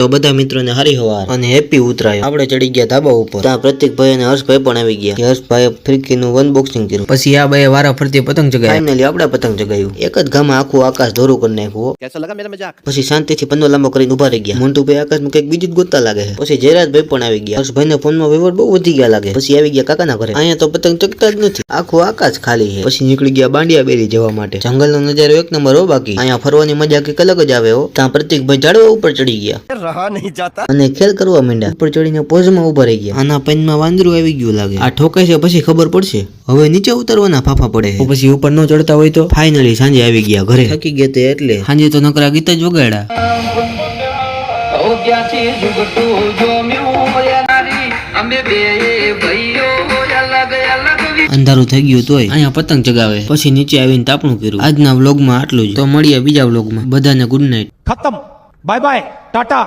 તો બધા મિત્રોને હરી હવાર અને હેપી ઉતરાયણ। આપણે ચડી ગયા ધાબા ઉપર, ત્યાં પ્રતિકભાઈ અને હર્ષભાઈ પણ આવી ગયા। હર્ષભાઈએ ફિરકીનું અનબોક્સિંગ કર્યું, પછી આ બે વારા ફરતી પતંગ ચગાવ્યા। ફાઇનલી આપણે પતંગ ચગાવ્યું, એક જ ઘામાં આખું આકાશ ધોરું કરી નાખ્યું। કેસો લગા મેરા મજાક? પછી શાંતિથી પન્નો લાંબો કરીને ઉભા રહી ગયા। મોન્ટુભાઈ આકાશમાં કંઈક બીજું જ ગોતતા લાગે છે। પછી જયરાજભાઈ પણ આવી ગયા। હર્ષભાઈને ફોનમાં વહીવટ બહુ વધી ગયા લાગે। પછી આવી ગયા કાકાના ઘરે, અહીંયા તો પતંગ ચગતા જ નથી, આખું આકાશ ખાલી છે। પછી નીકળી ગયા બાંડિયા બેરી જવા માટે। જંગલનો નજારો એક નંબર હો, બાકી અહીંયા ફરવાની મજા કંઈક અલગ જ આવે હો। ત્યાં પ્રતિકભાઈ ઝાડવા ઉપર ચડી ગયા रहा नहीं जाता અને ખેલ કરવા માંડ્યા। ઉપર ચડીને પોઝમાં ઉભા રહી ગયા। આના પેનમાં વાંદરું આવી ગયું લાગે, આ ઠોકાય છે પછી ખબર પડશે। હવે નીચે ઉતરવાના ફાફા પડે છે, પછી ઉપર ન ચડતા હોય તો। ફાઇનલી સાંજે આવી ગયા ઘરે, થકી ગયા તે એટલે સાંજે તો નકરા ગીત જ વગાડ્યા। અંધારું થઈ ગયું તોય અહીંયા પતંગ ચગાવે, પછી નીચે આવીને તાપણું કર્યું। આજના વ્લોગમાં આટલું જ, તો મળીએ બીજા વ્લોગમાં। બધાને ગુડ નાઇટ, खत्म बाय बाय टाटा।